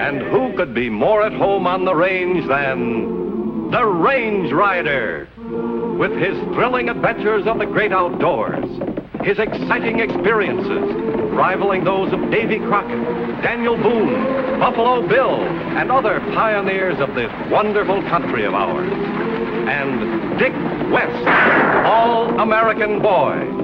And who could be more at home on the range than the Range Rider? With his thrilling adventures of the great outdoors, his exciting experiences rivaling those of Davy Crockett, Daniel Boone, Buffalo Bill, and other pioneers of this wonderful country of ours. And Dick West, All-American Boy.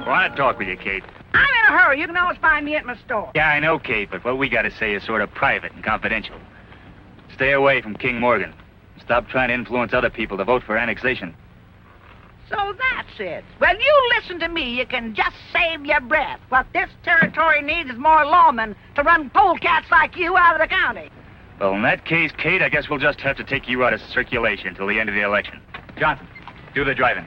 Want to talk with you, Kate. I'm in a hurry. You can always find me at my store. Yeah, I know, Kate, but what we got to say is sort of private and confidential. Stay away from King Morgan. Stop trying to influence other people to vote for annexation. So that's it. Well, you listen to me. You can just save your breath. What this territory needs is more lawmen to run polecats like you out of the county. Well, in that case, Kate, I guess we'll just have to take you out of circulation till the end of the election. Johnson, do the driving.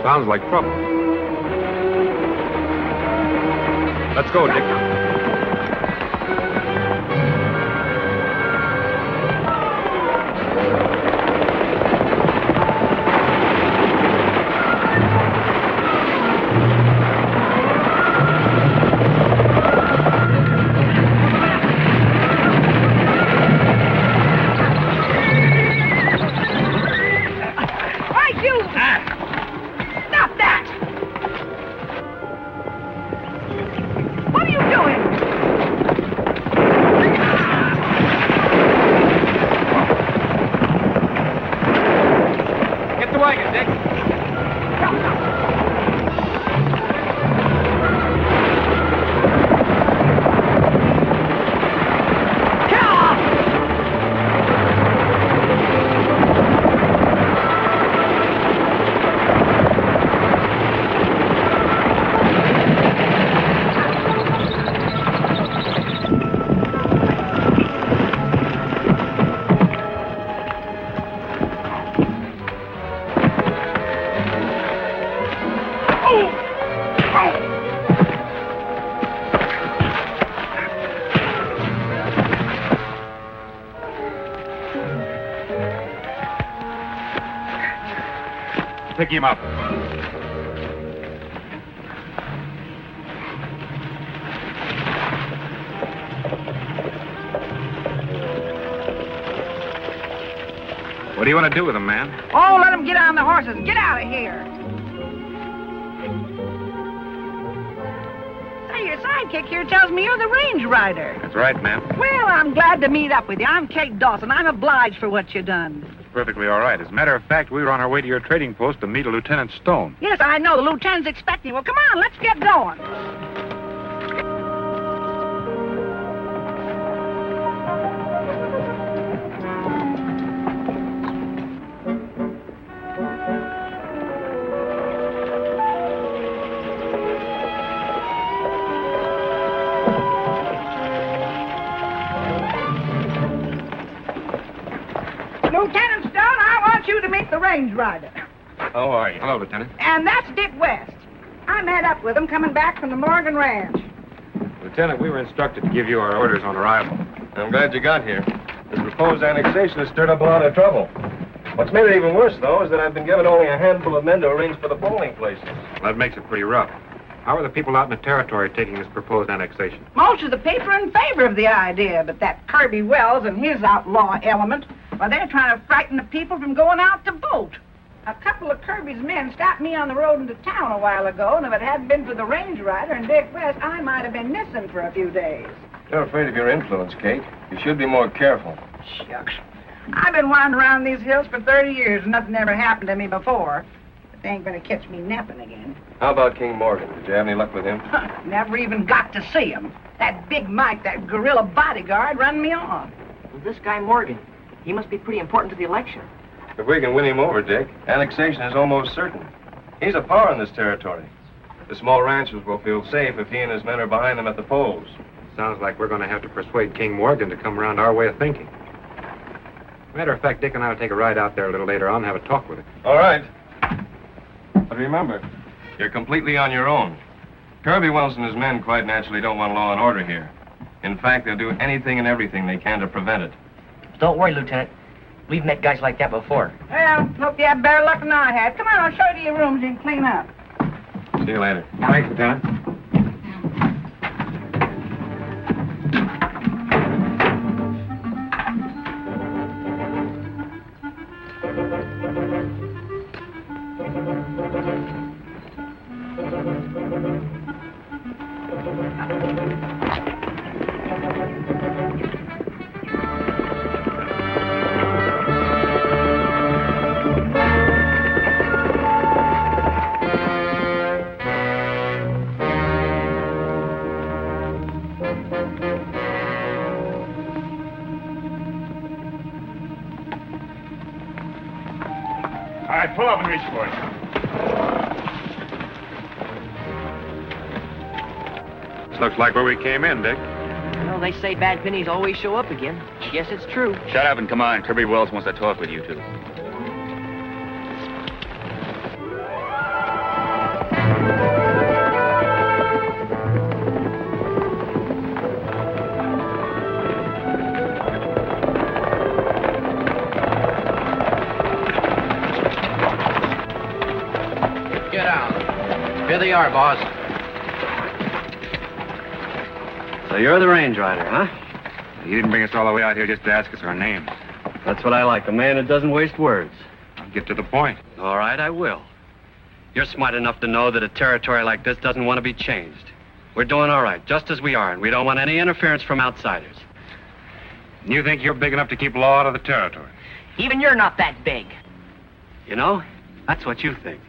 Sounds like trouble. Let's go, Dick. Pick him up. What do you want to do with him, man? Oh, let him get on the horses. Get out of here. Say, your sidekick here tells me you're the range rider. That's right, ma'am. Well, I'm glad to meet up with you. I'm Kate Dawson. I'm obliged for what you done. Perfectly all right. As a matter of fact, we were on our way to your trading post to meet a Lieutenant Stone. Yes, I know. The lieutenant's expecting. Well, come on, let's get going. Lieutenant Stone, I want you to meet the range rider. How are you? Hello, Lieutenant. And that's Dick West. I met up with him coming back from the Morgan Ranch. Lieutenant, we were instructed to give you our orders on arrival. I'm glad you got here. This proposed annexation has stirred up a lot of trouble. What's made it even worse, though, is that I've been given only a handful of men to arrange for the polling places. Well, that makes it pretty rough. How are the people out in the territory taking this proposed annexation? Most of the people are in favor of the idea, but that Kirby Wells and his outlaw element, well, they're trying to frighten the people from going out to vote. A couple of Kirby's men stopped me on the road into town a while ago, and if it hadn't been for the range rider and Dick West, I might have been missing for a few days. You're afraid of your influence, Kate. You should be more careful. Shucks. I've been wandering around these hills for 30 years, and nothing ever happened to me before. But they ain't gonna catch me napping again. How about King Morgan? Did you have any luck with him? Never even got to see him. That Big Mike, that guerrilla bodyguard, run me off. Well, this guy Morgan, he must be pretty important to the election. If we can win him over, Dick, annexation is almost certain. He's a power in this territory. The small ranchers will feel safe if he and his men are behind them at the polls. Sounds like we're going to have to persuade King Morgan to come around our way of thinking. Matter of fact, Dick and I will take a ride out there a little later on and have a talk with him. All right. But remember, you're completely on your own. Kirby Wells and his men quite naturally don't want law and order here. In fact, they'll do anything and everything they can to prevent it. Don't worry, Lieutenant. We've met guys like that before. Well, hope you have better luck than I had. Come on, I'll show you to your rooms and clean up. See you later. Thanks, Lieutenant. All right, pull up and reach for it. This looks like where we came in, Dick. Well, they say bad pennies always show up again. I guess it's true. Shut up and come on. Kirby Wells wants to talk with you two. Get out. Here they are, boss. So you're the range rider, huh? You didn't bring us all the way out here just to ask us our names. That's what I like, a man who doesn't waste words. I'll get to the point. All right, I will. You're smart enough to know that a territory like this doesn't want to be changed. We're doing all right, just as we are, and we don't want any interference from outsiders. And you think you're big enough to keep law out of the territory? Even you're not that big. You know, that's what you think.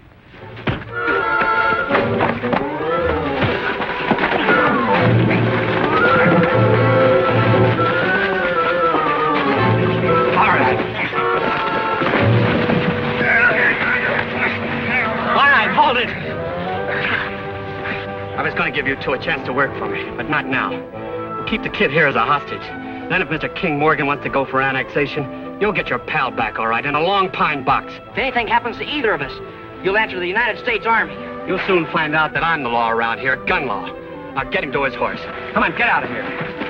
Hold it! I was going to give you two a chance to work for me, but not now. We'll keep the kid here as a hostage. Then if Mr. King Morgan wants to go for annexation, you'll get your pal back, all right, in a long pine box. If anything happens to either of us, you'll answer to the United States Army. You'll soon find out that I'm the law around here, gun law. Now get him to his horse. Come on, get out of here.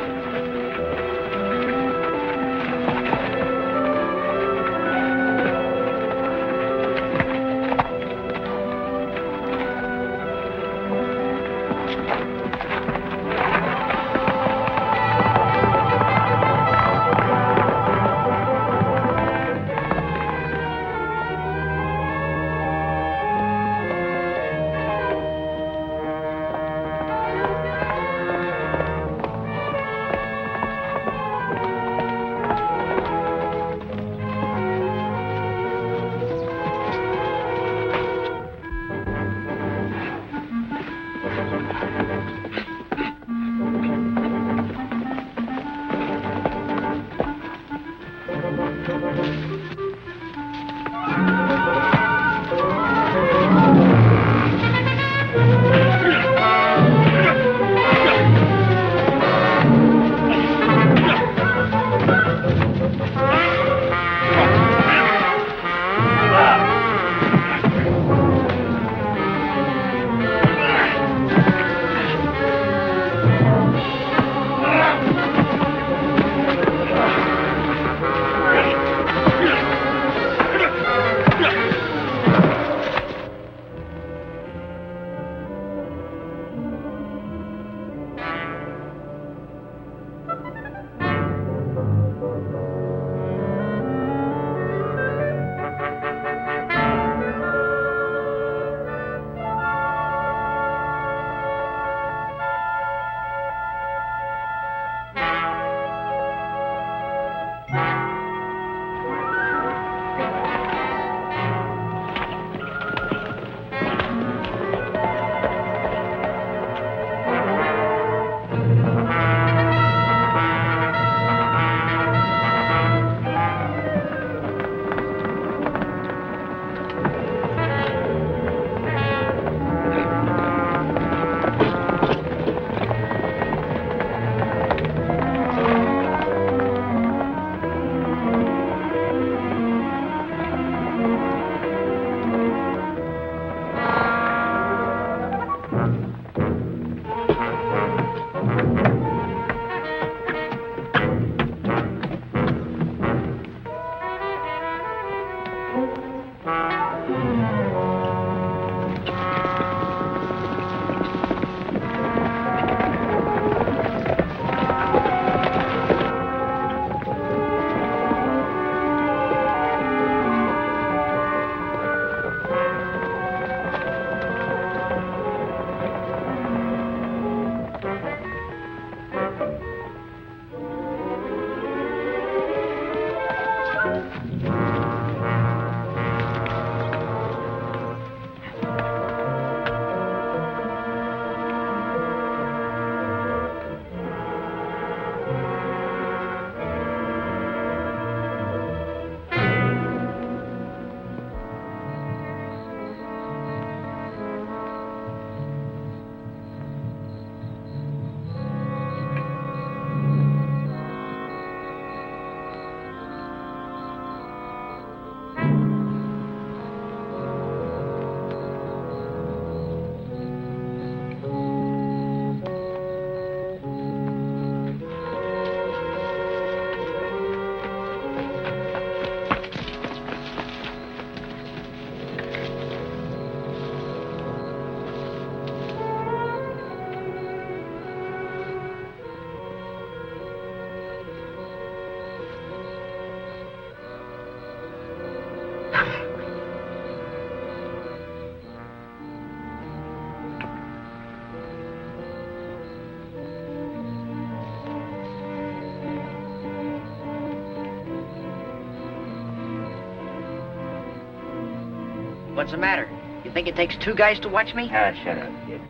What's the matter? You think it takes two guys to watch me? Ah, shut up, kid.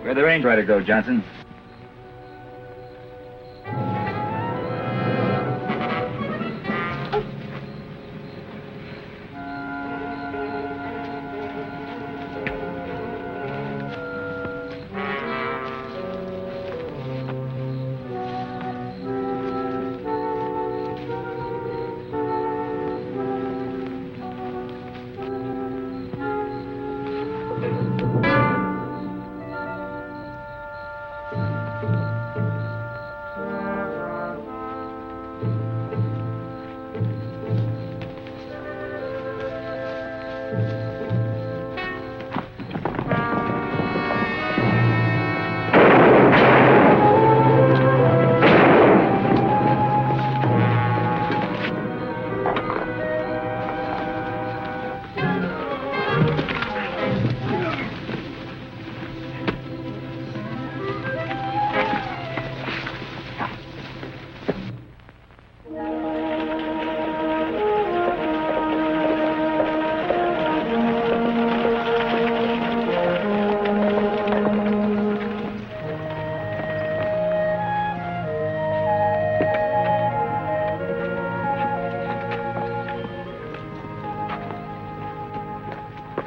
Where'd the range rider go, Johnson?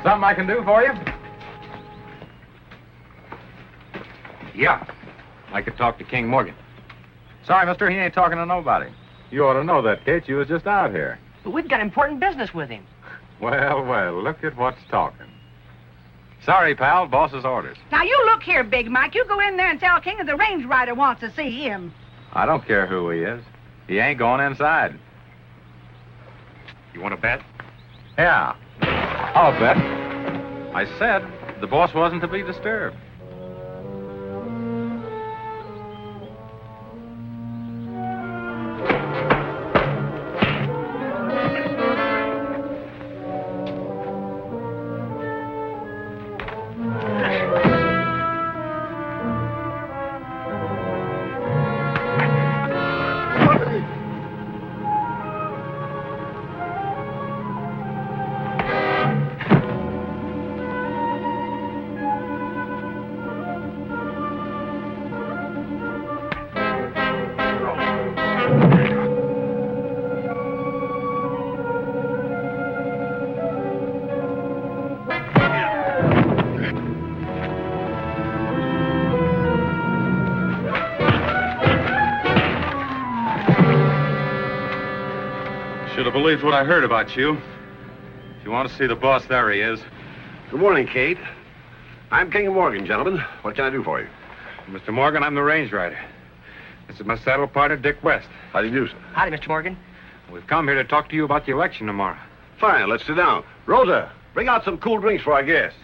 Something I can do for you? Yeah. I could talk to King Morgan. Sorry, mister, he ain't talking to nobody. You ought to know that, Kate. You was just out here. But we've got important business with him. Well, well, look at what's talking. Sorry, pal, boss's orders. Now, you look here, Big Mike. You go in there and tell King that the range rider wants to see him. I don't care who he is. He ain't going inside. You want to bet? Yeah, I'll bet. I said the boss wasn't to be disturbed. Should have believed what I heard about you. If you want to see the boss, there he is. Good morning, Kate. I'm King Morgan, gentlemen. What can I do for you? Mr. Morgan, I'm the range rider. This is my saddle partner, Dick West. How do you do, sir? Howdy, Mr. Morgan. We've come here to talk to you about the election tomorrow. Fine, let's sit down. Rosa, bring out some cool drinks for our guests.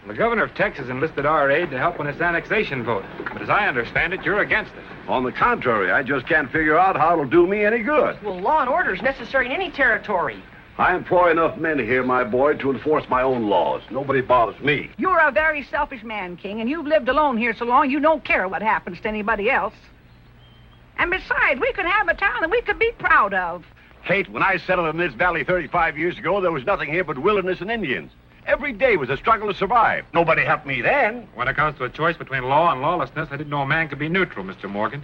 The governor of Texas enlisted our aid to help on this annexation vote. But as I understand it, you're against it. On the contrary, I just can't figure out how it'll do me any good. Well, law and order is necessary in any territory. I employ enough men here, my boy, to enforce my own laws. Nobody bothers me. You're a very selfish man, King, and you've lived alone here so long you don't care what happens to anybody else. And besides, we could have a town that we could be proud of. Kate, when I settled in this valley 35 years ago, there was nothing here but wilderness and Indians. Every day was a struggle to survive. Nobody helped me then. When it comes to a choice between law and lawlessness, I didn't know a man could be neutral, Mr. Morgan.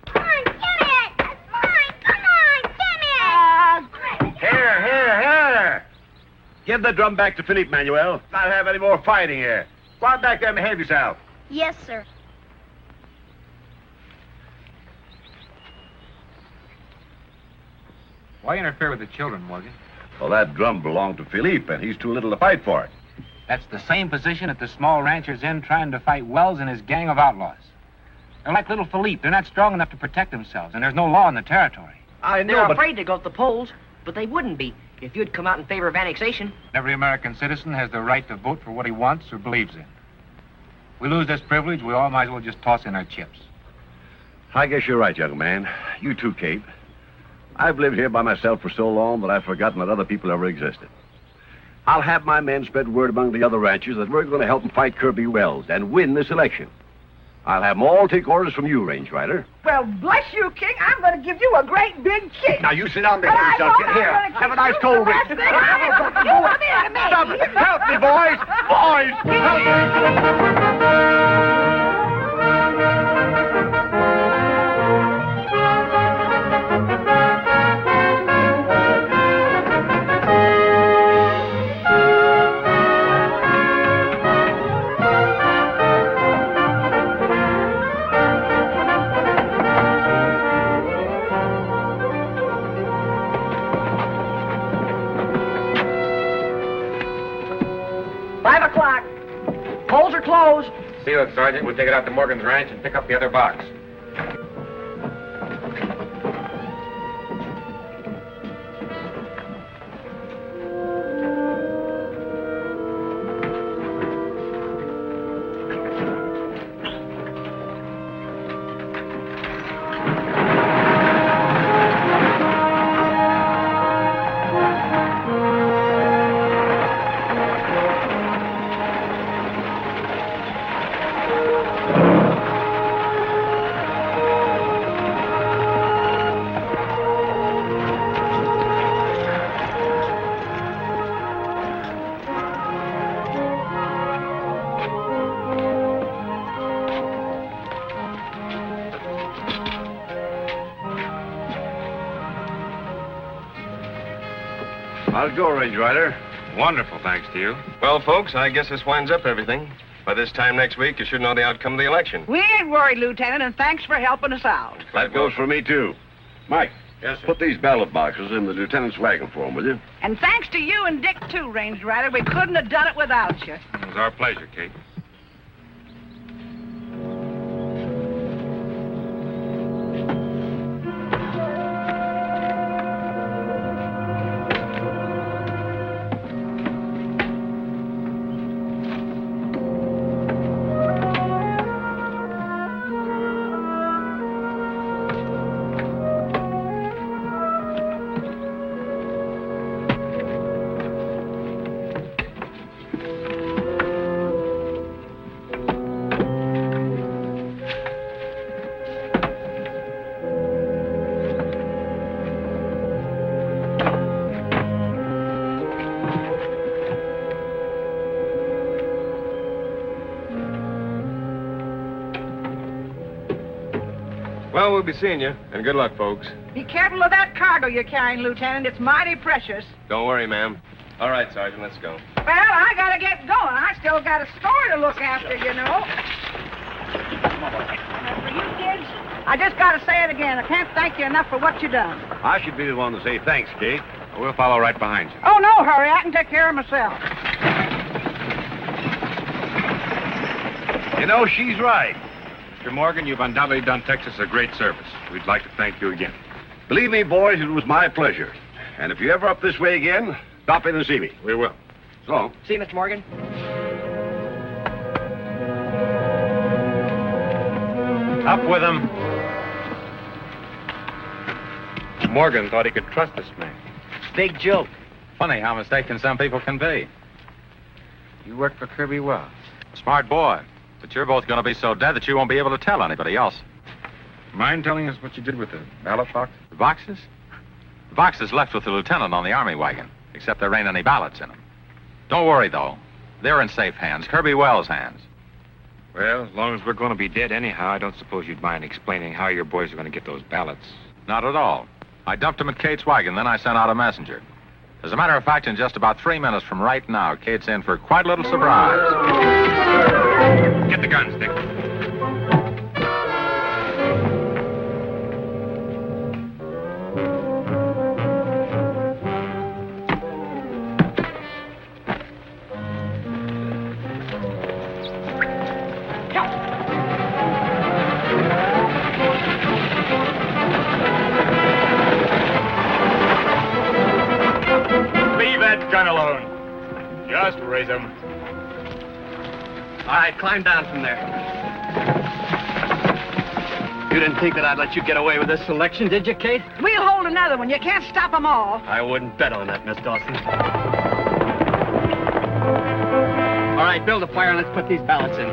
Come on, get it! That's mine! Come on, get it! Here! Give the drum back to Philippe, Manuel. Not have any more fighting here. Go on back there and behave yourself. Yes, sir. Why interfere with the children, Morgan? Well, that drum belonged to Philippe, and he's too little to fight for it. That's the same position that the small rancher's in trying to fight Wells and his gang of outlaws. They're like little Philippe. They're not strong enough to protect themselves, and there's no law in the territory. I know, They're but... afraid to go to the polls, but they wouldn't be if you'd come out in favor of annexation. Every American citizen has the right to vote for what he wants or believes in. We lose this privilege, we all might as well just toss in our chips. I guess you're right, young man. You too, Kate. I've lived here by myself for so long that I've forgotten that other people ever existed. I'll have my men spread word among the other ranchers that we're going to help them fight Kirby Wells and win this election. I'll have them all take orders from you, Range Rider. Well, bless you, King. I'm going to give you a great big kick. Now, you sit down there yourself. Get here. Have a nice cold drink. Stop it. Help me, boys. Boys, help me. 5 o'clock. Polls are closed. Seal it, Sergeant. We'll take it out to Morgan's ranch and pick up the other box. How's it go, Range Rider? Wonderful, thanks to you. Well, folks, I guess this winds up everything. By this time next week, you should know the outcome of the election. We ain't worried, Lieutenant, and thanks for helping us out. That goes for me, too. Mike. Yes, sir. Put these ballot boxes in the lieutenant's wagon for him, will you? And thanks to you and Dick, too, Range Rider. We couldn't have done it without you. It was our pleasure, Kate. Well, we'll be seeing you, and good luck, folks. Be careful of that cargo you're carrying, Lieutenant. It's mighty precious. Don't worry, ma'am. All right, Sergeant, let's go. Well, I gotta get going. I still got a store to look after, you know. For you kids, I just gotta say it again. I can't thank you enough for what you done. I should be the one to say thanks, Kate. We'll follow right behind you. Oh, no hurry. I can take care of myself. You know, she's right. Mr. Morgan, you've undoubtedly done Texas a great service. We'd like to thank you again. Believe me, boys, it was my pleasure. And if you're ever up this way again, stop in and see me. We will. So long. See you, Mr. Morgan. Up with him. Morgan thought he could trust this man. Big joke. Funny how mistaken some people can be. You work for Kirby Wells. Smart boy. But you're both going to be so dead that you won't be able to tell anybody else. Mind telling us what you did with the ballot box? The boxes? The boxes left with the lieutenant on the army wagon, except there ain't any ballots in them. Don't worry, though. They're in safe hands, Kirby Wells' hands. Well, as long as we're going to be dead anyhow, I don't suppose you'd mind explaining how your boys are going to get those ballots. Not at all. I dumped them at Kate's wagon, then I sent out a messenger. As a matter of fact, in just about 3 minutes from right now, Kate's in for quite a little surprise. Get the guns, Dick. Gun alone. Just raise him. All right, climb down from there. You didn't think that I'd let you get away with this selection, did you, Kate? We'll hold another one. You can't stop them all. I wouldn't bet on that, Miss Dawson. All right, build a fire and let's put these ballots in.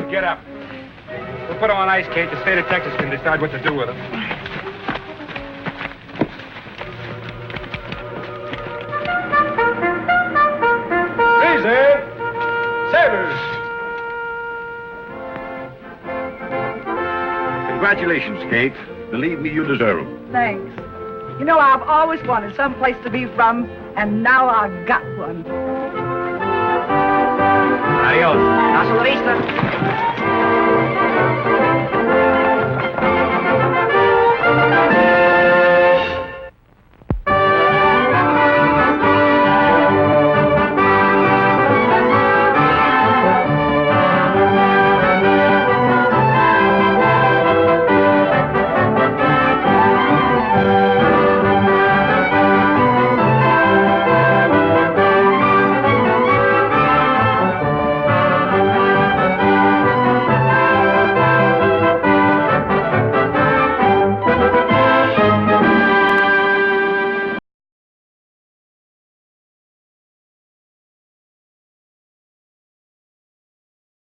Get up. We'll put them on ice, Kate. The state of Texas can decide what to do with them. Easy. Sabers. Congratulations, Kate. Believe me, you deserve them. Thanks. You know, I've always wanted some place to be from, and now I've got one. Adios. Hasta la vista.